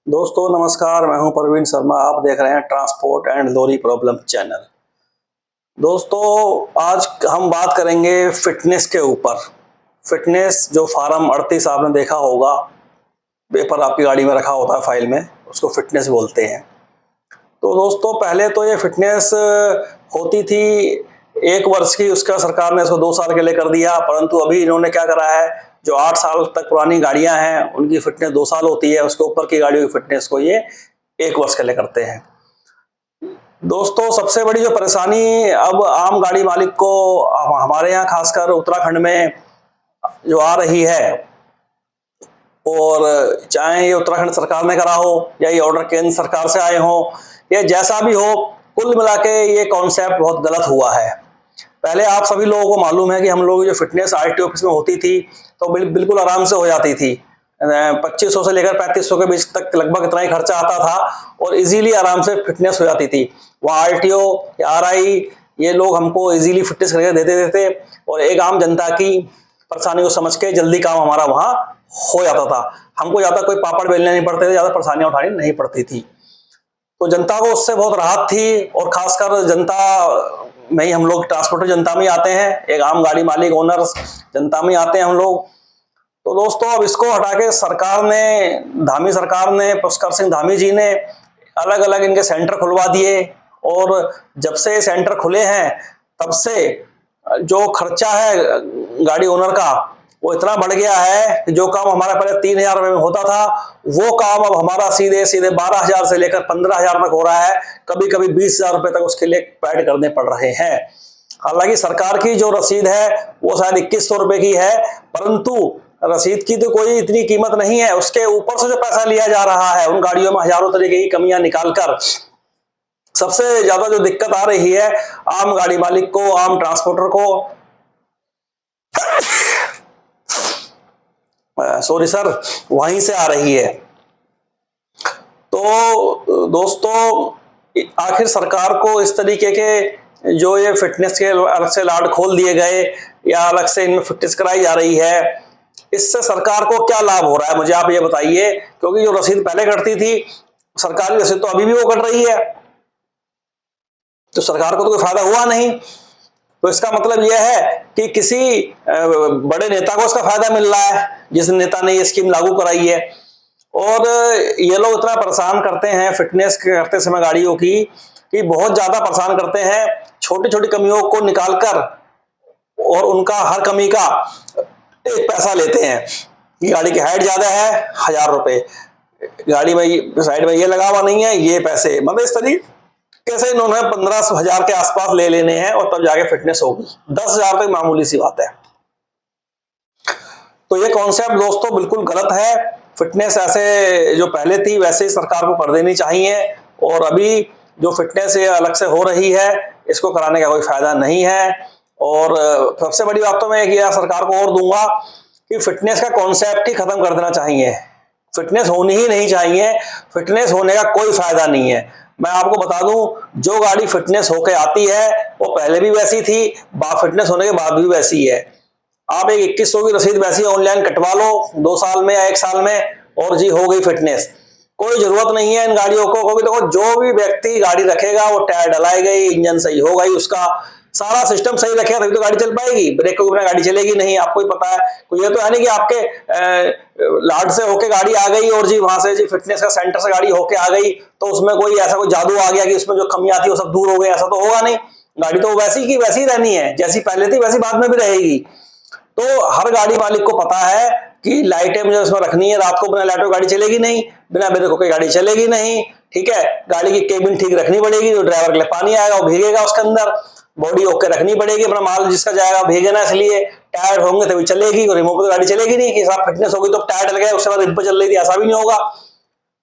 दोस्तों नमस्कार, मैं हूं परवीन शर्मा। आप देख रहे हैं transport and lorry problem channel. दोस्तों आज हम बात करेंगे फिटनेस के ऊपर। फिटनेस जो फार्म 38 आपने देखा होगा, पेपर आपकी गाड़ी में रखा होता है फाइल में, उसको फिटनेस बोलते हैं। तो दोस्तों पहले तो ये फिटनेस होती थी 1 वर्ष की, उसका सरकार ने इसको 2 साल के लिए कर दिया। परंतु अभी इन्होंने क्या करा है, जो 8 साल तक पुरानी गाड़ियां हैं उनकी फिटनेस 2 साल होती है, उसके ऊपर की गाड़ियों की फिटनेस को ये 1 वर्ष के लिए करते हैं। दोस्तों सबसे बड़ी जो परेशानी अब आम गाड़ी मालिक को हमारे यहाँ खासकर उत्तराखंड में जो आ रही है, और चाहे ये उत्तराखंड सरकार ने करा हो या ये ऑर्डर केंद्र सरकार से आए हो, या जैसा भी हो, कुल मिला के ये कॉन्सेप्ट बहुत गलत हुआ है। पहले आप सभी लोगों को मालूम है कि हम लोग जो फिटनेस आरटीओ ऑफिस में होती थी तो बिल्कुल आराम से हो जाती थी। 2500 से लेकर 3500 के बीच तक लगभग इतना ही खर्चा आता था और इजीली आराम से फिटनेस हो जाती थी। वहाँ आरटीओ या आरआई ये लोग हमको इजीली फिटनेस करके देते थे और एक आम जनता की परेशानी को समझ के जल्दी काम हमारा वहाँ हो जाता था। हमको ज्यादा कोई पापड़ बेलने नहीं पड़ते थे, ज्यादा परेशानियां उठानी नहीं पड़ती थी। तो जनता को उससे बहुत राहत थी, और खासकर जनता में ही हम लोग, ट्रांसपोर्टर जनता में आते हैं, एक आम गाड़ी मालिक ओनर्स जनता में आते हैं हम लोग। तो दोस्तों अब इसको हटा के सरकार ने, धामी सरकार ने, पुष्कर सिंह धामी जी ने अलग अलग इनके सेंटर खुलवा दिए। और जब से सेंटर खुले हैं तब से जो खर्चा है गाड़ी ओनर का वो इतना बढ़ गया है कि जो काम हमारा पहले 3000 रुपए में होता था, वो काम अब हमारा सीधे सीधे 12,000 से लेकर 15,000 तक हो रहा है। कभी कभी 20,000 रुपए तक उसके लिए पैड करने पड़ रहे हैं। हालांकि सरकार की जो रसीद है वो शायद 2100 रुपए की है, परंतु रसीद की तो कोई इतनी कीमत नहीं है। उसके ऊपर से जो पैसा लिया जा रहा है उन गाड़ियों में हजारों तरीके की कमियां निकालकर, सबसे ज्यादा जो दिक्कत आ रही है आम गाड़ी मालिक को, आम ट्रांसपोर्टर को, सॉरी सर, वहीं से आ रही है। तो दोस्तों आखिर सरकार को इस तरीके के जो ये फिटनेस के अलग से लाड खोल दिए गए या अलग से इनमें फिटनेस कराई जा रही है, इससे सरकार को क्या लाभ हो रहा है मुझे आप ये बताइए। क्योंकि जो रसीद पहले कटती थी, सरकारी रसीद तो अभी भी वो कट रही है, तो सरकार को तो कोई फायदा हुआ नहीं। तो इसका मतलब यह है कि किसी बड़े नेता को इसका फायदा मिल रहा है, जिस नेता ने ये स्कीम लागू कराई है। और ये लोग इतना परेशान करते हैं फिटनेस करते समय गाड़ियों की, कि बहुत ज्यादा परेशान करते हैं, छोटी छोटी कमियों को निकालकर और उनका हर कमी का एक पैसा लेते हैं। कि गाड़ी की हाइट ज्यादा है 1000 रुपए, गाड़ी में साइड में ये लगा हुआ नहीं है ये पैसे, मतलब इस तरीके कैसे इन्होंने 15,000 के आसपास ले लेने हैं और तब जाके फिटनेस होगी। 10,000 तो मामूली सी बात है। तो ये कॉन्सेप्ट दोस्तों बिल्कुल गलत है। फिटनेस ऐसे जो पहले थी वैसे ही सरकार को कर देनी चाहिए, और अभी जो फिटनेस ये अलग से हो रही है इसको कराने का कोई फायदा नहीं है। और सबसे बड़ी बात तो मैं एक सरकार को और दूंगा कि फिटनेस का कॉन्सेप्ट ही खत्म कर देना चाहिए। फिटनेस होनी ही नहीं चाहिए, फिटनेस होने का कोई फायदा नहीं है। मैं आपको बता दूं, जो गाड़ी फिटनेस होके आती है वो पहले भी वैसी थी, फिटनेस होने के बाद भी वैसी है। आप एक 2100 की रसीद वैसी ऑनलाइन कटवा लो 2 साल में या 1 साल में, और जी हो गई फिटनेस। कोई जरूरत नहीं है इन गाड़ियों को, क्योंकि देखो जो भी व्यक्ति गाड़ी रखेगा वो टायर डलाई गई, इंजन सही हो गई, उसका सारा सिस्टम सही रखेगा तभी तो गाड़ी चल पाएगी। ब्रेक के बिना गाड़ी चलेगी नहीं, आपको ही पता है। तो ये तो है नहीं कि आपके लाड से होके गाड़ी आ गई और जी वहां से जी फिटनेस का सेंटर से गाड़ी होके आ गई तो उसमें कोई ऐसा कोई जादू आ गया कि उसमें जो कमियां थी वो सब दूर हो गई, ऐसा तो होगा नहीं। गाड़ी तो वैसी की वैसी रहनी है, जैसी पहले थी वैसी बाद में भी रहेगी। तो हर गाड़ी मालिक को पता है कि लाइटें मुझे उसमें रखनी है, रात को बिना लाइटों गाड़ी चलेगी नहीं, बिना ब्रेकों की गाड़ी चलेगी नहीं, ठीक है। गाड़ी की केबिन ठीक रखनी पड़ेगी, जो ड्राइवर के लिए पानी आएगा वो भीगेगा उसके अंदर, बॉडी ओके रखनी पड़ेगी, अपना माल जिसका जाएगा भीगे ना, इसलिए टायर होंगे तभी चलेगी, और रिमोट पर गाड़ी चलेगी नहीं कि साहब फिटनेस होगी तो टायर डल गया उसके बाद रिम पर चल रही थी, ऐसा भी नहीं होगा।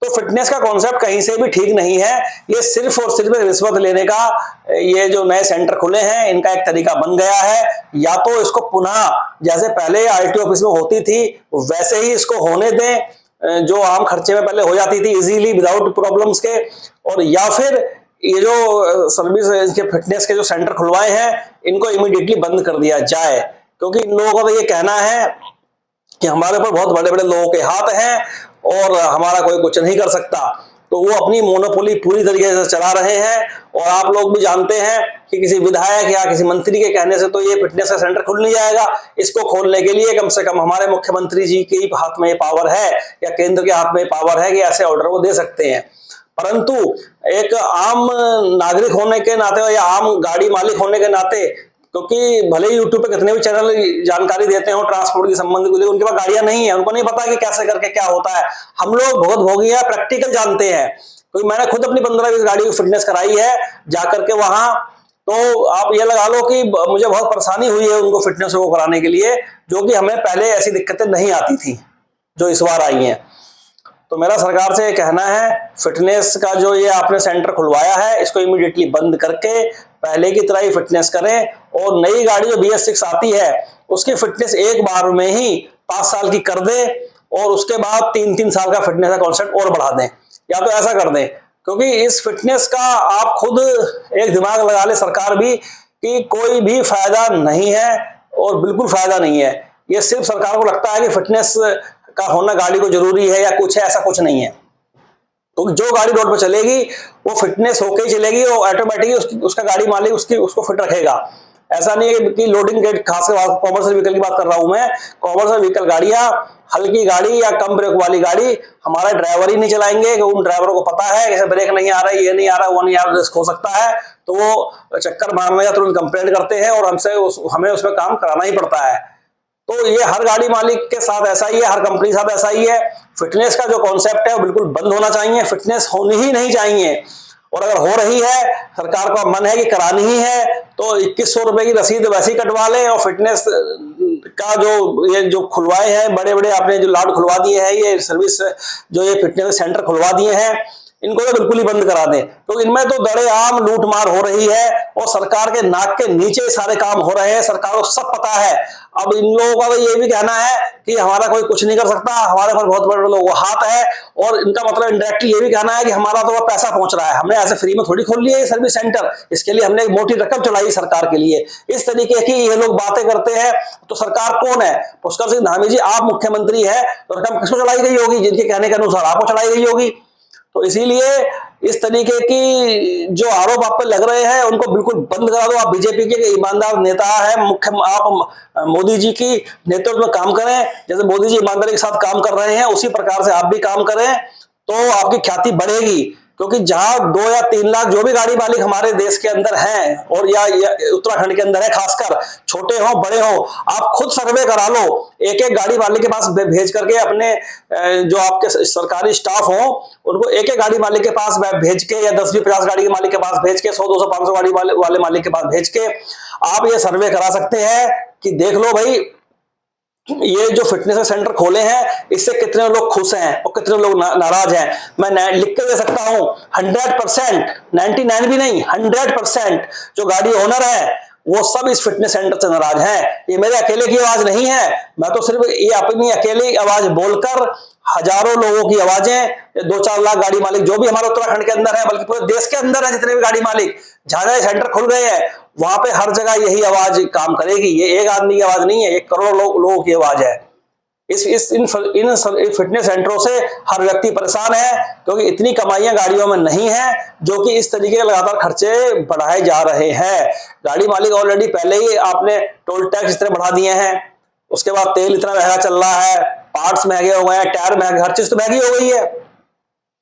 तो फिटनेस का कॉन्सेप्ट कहीं से भी ठीक नहीं है। ये सिर्फ और सिर्फ रिश्वत लेने का, ये जो नए सेंटर खुले हैं इनका एक तरीका बन गया है। या तो इसको पुनः जैसे पहले आरटीओ ऑफिस में होती थी वैसे ही इसको होने दें, जो आम खर्चे में पहले हो जाती थी इजीली विदाउट प्रॉब्लम्स के, और या फिर ये जो सर्विस इसके फिटनेस के जो सेंटर खुलवाए हैं इनको इमीडिएटली बंद कर दिया जाए। क्योंकि इन लोगों का तो ये कहना है कि हमारे ऊपर बहुत बड़े बड़े लोगों के हाथ हैं और हमारा कोई कुछ नहीं कर सकता। तो वो अपनी मोनोपोली पूरी तरीके से चला रहे हैं। और आप लोग भी जानते हैं कि किसी विधायक या किसी मंत्री के कहने से तो ये फिटनेस का सेंटर खुल नहीं जाएगा। इसको खोलने के लिए कम से कम हमारे मुख्यमंत्री जी के हाथ में ये पावर है या केंद्र के हाथ में पावर है कि ऐसे ऑर्डर वो दे सकते हैं। परंतु एक आम नागरिक होने के नाते या आम गाड़ी मालिक होने के नाते, क्योंकि भले ही यूट्यूब पे कितने भी चैनल जानकारी देते हो ट्रांसपोर्ट की संबंधित, उनके पास गाड़ियां नहीं है, उनको नहीं पता कि कैसे करके क्या होता है। हम लोग बहुत भोगी है, प्रैक्टिकल जानते हैं, क्योंकि मैंने खुद अपनी 15-20 गाड़ी की फिटनेस कराई है जाकर के वहां। तो आप ये लगा लो कि मुझे बहुत परेशानी हुई है उनको फिटनेस को कराने के लिए, जो कि हमें पहले ऐसी दिक्कतें नहीं आती थी जो इस बार आई हैं। तो मेरा सरकार से कहना है, फिटनेस का जो ये आपने सेंटर खुलवाया है इसको इमीडिएटली बंद करके पहले की तरह ही फिटनेस करें। और नई गाड़ी जो BS6 आती है उसकी फिटनेस एक बार में ही 5 साल की कर दे और उसके बाद 3-3 साल का फिटनेस का कॉन्सेप्ट और बढ़ा दें, या तो ऐसा कर दें। क्योंकि इस फिटनेस का आप खुद एक दिमाग लगा ले सरकार भी कि कोई भी फायदा नहीं है और बिल्कुल फायदा नहीं है। ये सिर्फ सरकार को लगता है कि फिटनेस का होना गाड़ी को जरूरी है या कुछ है, ऐसा कुछ नहीं है। तो जो गाड़ी रोड पर चलेगी वो फिटनेस होके ही चलेगी और ऑटोमेटिकली उसका गाड़ी मालिक उसको फिट रखेगा। ऐसा नहीं है कि लोडिंग गेट, खासकर कॉमर्शियल व्हीकल की बात कर रहा हूं मैं, कॉमर्शियल व्हीकल गाड़ियां, हल्की गाड़ी या कम ब्रेक वाली गाड़ी हमारा ड्राइवर ही नहीं चलाएंगे, कि उन ड्राइवरों को पता है कि ब्रेक नहीं आ रहा है, ये नहीं आ रहा, वो नहीं आ रहा, रिस्क हो सकता है, तो वो चक्कर मारने या तुरंत कंप्लेंट करते हैं और हमें उसमें काम कराना ही पड़ता है। तो ये हर गाड़ी मालिक के साथ ऐसा ही है, हर कंपनी के साथ ऐसा ही है। फिटनेस का जो कॉन्सेप्ट है वो बिल्कुल बंद होना चाहिए, फिटनेस होनी ही नहीं चाहिए। और अगर हो रही है, सरकार का मन है कि करानी ही है, तो 2100 रुपए की रसीद वैसे ही कटवा लें और फिटनेस का जो खुलवाए हैं बड़े बड़े, आपने जो लाड खुलवा दिए हैं, ये सर्विस जो ये फिटनेस सेंटर खुलवा दिए हैं, इनको तो बिल्कुल ही बंद करा दें। तो इनमें तो दड़ेआम लूटमार हो रही है और सरकार के नाक के नीचे सारे काम हो रहे हैं, सरकार को सब पता है। अब इन लोगों का तो ये भी कहना है कि हमारा कोई कुछ नहीं कर सकता, हमारे पास बहुत बड़े लोगों का हाथ है, और इनका मतलब इंडायरेक्टली ये भी कहना है कि हमारा तो पैसा पहुंच रहा है, हमने ऐसे फ्री में थोड़ी खोल लिया ये सर्विस सेंटर, इसके लिए हमने एक मोटी रकम चलाई सरकार के लिए। इस तरीके की ये लोग बातें करते हैं। तो सरकार कौन है? पुष्कर सिंह धामी जी, आप मुख्यमंत्री है, तो रकम किसको चलाई गई होगी? जिनके कहने के अनुसार आपको चलाई गई होगी। तो इसीलिए इस तरीके की जो आरोप आप पे लग रहे हैं उनको बिल्कुल बंद करा दो। आप बीजेपी के ईमानदार नेता है, आप मोदी जी की नेतृत्व में काम करें, जैसे मोदी जी ईमानदारी के साथ काम कर रहे हैं उसी प्रकार से आप भी काम करें, तो आपकी ख्याति बढ़ेगी। क्योंकि जहां 2 या 3 लाख जो भी गाड़ी मालिक हमारे देश के अंदर हैं और या उत्तराखंड के अंदर है, खासकर छोटे हो बड़े हो, आप खुद सर्वे करा लो, एक एक गाड़ी मालिक के पास भेज करके अपने जो आपके सरकारी स्टाफ हो उनको एक एक गाड़ी मालिक के पास भेज के, या 10-20-50 गाड़ी के मालिक के पास भेज के, 100-200-500 गाड़ी वाले मालिक के पास भेज के आप ये सर्वे करा सकते हैं कि देख लो भाई, ये जो फिटनेस सेंटर खोले हैं इससे कितने लोग खुश हैं और कितने लोग नाराज हैं। मैं लिख के दे सकता हूं 100%, 99 भी नहीं, 100% जो गाड़ी ओनर है वो सब इस फिटनेस सेंटर से नाराज हैं। ये मेरे अकेले की आवाज नहीं है, मैं तो सिर्फ ये अपनी अकेली आवाज बोलकर हजारों लोगों की आवाजें, 2-4 लाख गाड़ी मालिक जो भी हमारे उत्तराखंड के अंदर है, बल्कि पूरे देश के अंदर है, जितने भी गाड़ी मालिक जहां सेंटर खुल गए हैं वहां पे हर जगह यही आवाज काम करेगी। ये एक आदमी की आवाज नहीं है, ये करोड़ों लोगों की आवाज है। इन फिटनेस सेंटरों से हर व्यक्ति परेशान है, क्योंकि इतनी कमाइयां गाड़ियों में नहीं है, जो कि इस तरीके के लगातार खर्चे बढ़ाए जा रहे हैं। गाड़ी मालिक ऑलरेडी पहले ही आपने टोल टैक्स इतने बढ़ा दिए हैं, उसके बाद तेल इतना महंगा चल रहा है, पार्ट्स महंगे हो गए हैं, टायर महंगे, हर चीज तो महंगी हो गई है।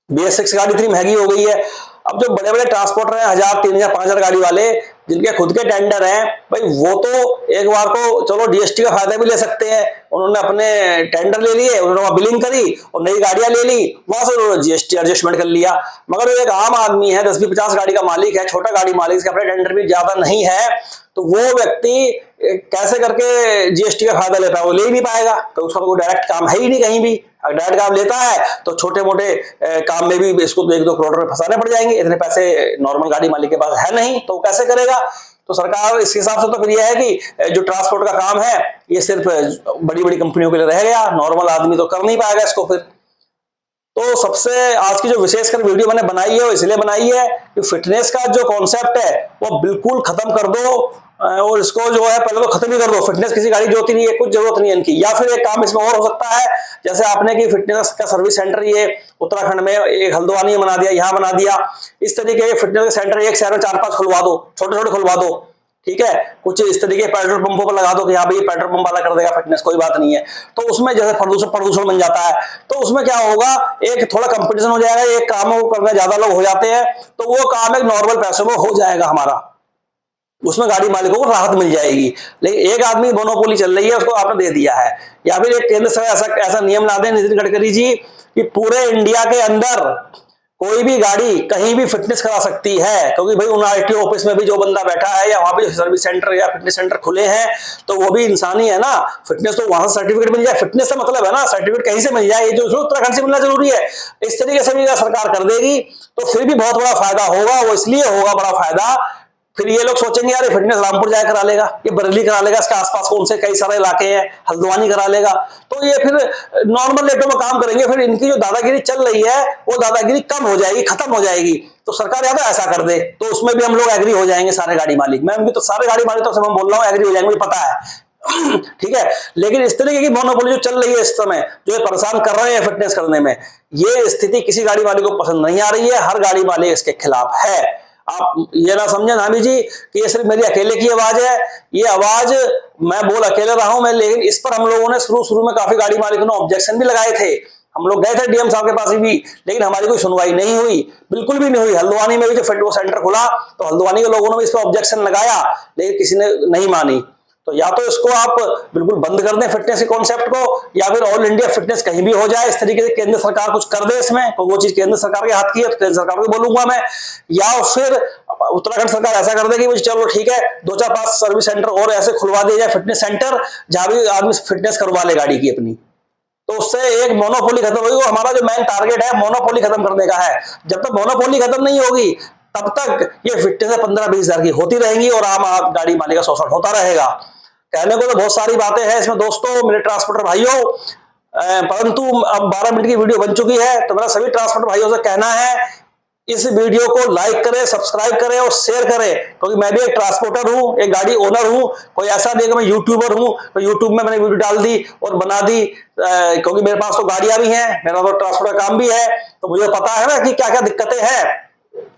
BS6 गाड़ी इतनी महंगी हो गई है। अब जो बड़े बड़े ट्रांसपोर्टर हैं, 1000, 3000, 5000 गाड़ी वाले, जिनके खुद के टेंडर हैं, भाई वो तो एक बार को चलो DST का फायदा भी ले सकते हैं। उन्होंने अपने टेंडर ले लिए, उन्होंने बिलिंग करी और नई गाड़ियां ले ली, वहां से उन्होंने GST एडजस्टमेंट कर लिया। मगर एक आम आदमी है, 10-20-50 गाड़ी का मालिक है, छोटा गाड़ी मालिक, इसके अपने टेंडर भी ज्यादा नहीं है, तो वो व्यक्ति कैसे करके GST का फायदा लेता है? वो ले ही नहीं पाएगा, तो उसका कोई डायरेक्ट काम है ही नहीं कहीं भी। अगर डायरेक्ट काम लेता है तो छोटे मोटे काम में भी इसको 1-2 करोड़ रुपए फंसाने पड़ जाएंगे, इतने पैसे नॉर्मल गाड़ी मालिक के पास है नहीं, तो कैसे करेगा? तो सरकार इस हिसाब से तो फिर यह है कि जो ट्रांसपोर्ट का काम है ये सिर्फ बड़ी बड़ी कंपनियों के लिए रह गया, नॉर्मल आदमी तो कर नहीं पाएगा इसको फिर। तो सबसे आज की जो विशेषकर वीडियो मैंने बनाई है वो इसलिए बनाई है कि फिटनेस का जो कॉन्सेप्ट है वो बिल्कुल खत्म कर दो, और इसको जो है पहले तो खत्म ही कर दो। फिटनेस किसी गाड़ी जोती नहीं है, कुछ जरूरत नहीं है इनकी। या फिर एक काम इसमें और हो सकता है, जैसे आपने कि फिटनेस का सर्विस सेंटर ये उत्तराखंड में एक हल्द्वानी बना दिया, यहाँ बना दिया, इस तरीके के फिटनेस सेंटर एक शहर में 4-5 खुलवा दो, छोटे छोटे खुलवा दो, ठीक है। कुछ इस तरीके पेट्रोल पंपों पर लगा दो कि हाँ भाई पेट्रोल पंप वाला कर देगा फिटनेस, कोई बात नहीं है। तो उसमें जैसे प्रदूषण बन जाता है, तो उसमें क्या होगा, एक थोड़ा कंपटीशन हो जाएगा, एक काम को करने ज्यादा लोग हो जाते हैं, तो वो काम एक नॉर्मल पैसों में हो जाएगा हमारा, उसमें गाड़ी मालिकों को राहत मिल जाएगी। लेकिन एक आदमी मोनोपोली चल रही है, उसको आपने दे दिया है। या फिर एक केंद्र सरकार ऐसा नियम ला दें नितिन गडकरी जी कि पूरे इंडिया के अंदर कोई भी गाड़ी कहीं भी फिटनेस करा सकती है, क्योंकि भाई उन आरटीओ ऑफिस में भी जो बंदा बैठा है या वहां भी सर्विस सेंटर या फिटनेस सेंटर खुले हैं, तो वो भी इंसान ही है ना। फिटनेस तो वहां से सर्टिफिकेट मिल जाए, फिटनेस से मतलब है ना, सर्टिफिकेट कहीं से मिल जाए, ये जो उत्तराखंड से मिलना जरूरी है। इस तरीके से भी सरकार कर देगी तो फिर भी बहुत बड़ा फायदा होगा। वो इसलिए होगा बड़ा फायदा, फिर ये लोग सोचेंगे यार फिटनेस रामपुर जाकर करा लेगा, ये बरेली करा लेगा, इसके आसपास कौन से कई सारे इलाके हैं, हल्द्वानी करा लेगा, तो ये फिर नॉर्मल रेटों में काम करेंगे। फिर इनकी जो दादागिरी चल रही है वो दादागिरी कम हो जाएगी, खत्म हो जाएगी। तो सरकार या तो ऐसा कर दे, तो उसमें भी हम लोग एग्री हो जाएंगे, सारे गाड़ी मालिक। मैं भी तो सारे गाड़ी मालिक तो मैं बोल रहा हूँ एग्री हो जाएंगे, मुझे पता है ठीक है। लेकिन इस तरीके की मोनोपोली जो चल रही है इस समय, जो परेशान कर रहे हैं फिटनेस करने में, ये स्थिति किसी गाड़ी मालिक को पसंद नहीं आ रही है। हर गाड़ी मालिक इसके खिलाफ है। आप ये ना समझे नामी जी कि ये सिर्फ मेरी अकेले की आवाज है, ये आवाज मैं बोल अकेले रहा हूं मैं। लेकिन इस पर हम लोगों ने शुरू में काफी गाड़ी मालिकों ने ऑब्जेक्शन भी लगाए थे। हम लोग गए थे डीएम साहब के पास भी, लेकिन हमारी कोई सुनवाई नहीं हुई, बिल्कुल भी नहीं हुई। हल्द्वानी में भी जो फिटनेस सेंटर खुला तो हल्द्वानी के लोगों ने भी इस पर ऑब्जेक्शन लगाया, लेकिन किसी ने नहीं मानी। तो या तो इसको आप बिल्कुल बंद कर दें फिटनेस के कॉन्सेप्ट को, या फिर ऑल इंडिया फिटनेस कहीं भी हो जाए। इस तरीके से केंद्र सरकार कुछ कर दे इसमें, तो वो चीज केंद्र सरकार के हाथ की है, तो केंद्र सरकार को बोलूंगा मैं। या फिर उत्तराखंड सरकार ऐसा कर देगी चलो ठीक है 2-4-5 सर्विस सेंटर और ऐसे खुलवा दिए जाए, फिटनेस सेंटर, जहां भी आदमी फिटनेस करवा ले गाड़ी की अपनी। तो उससे एक मोनोपोली खत्म होगी। वो हमारा जो मेन टारगेट है मोनोपोली खत्म करने का है। जब तक मोनोपोली खत्म नहीं होगी तब तक ये फिटनेस 15-20 हजार की होती रहेंगी और आम गाड़ी मालिक का शोषण होता रहेगा। कहने को तो बहुत सारी बातें हैं इसमें दोस्तों, मेरे ट्रांसपोर्टर भाइयों, परंतु अब 12 मिनट की वीडियो बन चुकी है, तो मेरा सभी ट्रांसपोर्टर भाइयों से कहना है इस वीडियो को लाइक करें, सब्सक्राइब करें और शेयर करें, क्योंकि मैं भी एक ट्रांसपोर्टर हूं, एक गाड़ी ओनर हूं। कोई ऐसा नहीं कि मैं यूट्यूबर हूं तो यूट्यूब में मैंने वीडियो डाल दी और बना दी, क्योंकि मेरे पास तो गाड़ियां भी हैं, मेरा तो ट्रांसपोर्ट का काम भी है, तो मुझे पता है ना कि क्या क्या दिक्कतें हैं।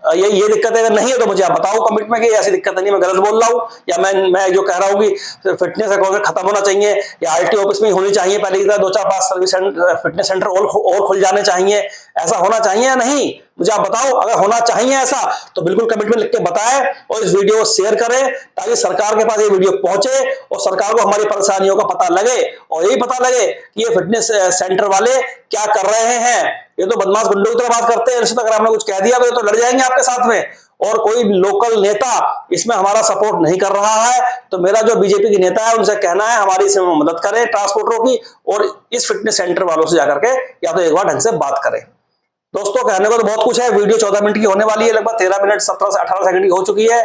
ये दिक्कतें अगर नहीं है तो मुझे आप बताओ कमेंट में कि ऐसी दिक्कत नहीं, मैं गलत बोल रहा हूँ, या मैं जो कह रहा हूँ कि फिटनेस अकाउंट खत्म होना चाहिए या आरटी ऑफिस में होनी चाहिए पहले की तरह 2-4-5 सर्विस फिटनेस सेंटर और खुल जाने चाहिए, ऐसा होना चाहिए या नहीं, मुझे आप बताओ। अगर होना चाहिए ऐसा तो बिल्कुल कमेंट में लिख के बताएं और इस वीडियो को शेयर करें, ताकि सरकार के पास ये वीडियो पहुंचे और सरकार को हमारी परेशानियों का पता लगे, और यही पता लगे कि ये फिटनेस सेंटर वाले क्या कर रहे हैं। ये तो बदमाश गुंडों की तरह बात करते हैं, अगर आपने कुछ कह दिया तो लड़ जाएंगे आपके साथ में, और कोई लोकल नेता इसमें हमारा सपोर्ट नहीं कर रहा है। तो मेरा जो बीजेपी की नेता है उनसे कहना है हमारी इसमें मदद करें ट्रांसपोर्टरों की, और इस फिटनेस सेंटर वालों से जाकर के या तो एक बार ढंग से बात करें। दोस्तों कहने को तो बहुत कुछ है, वीडियो 14 मिनट की होने वाली है, लगभग 13 मिनट 17 से 18 सेकंड की हो चुकी है,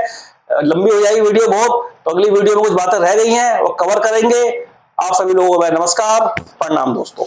लंबी हो जाएगी वीडियो बहुत। तो अगली वीडियो में कुछ बातें रह गई हैं वो कवर करेंगे। आप सभी लोगों को नमस्कार, प्रणाम दोस्तों।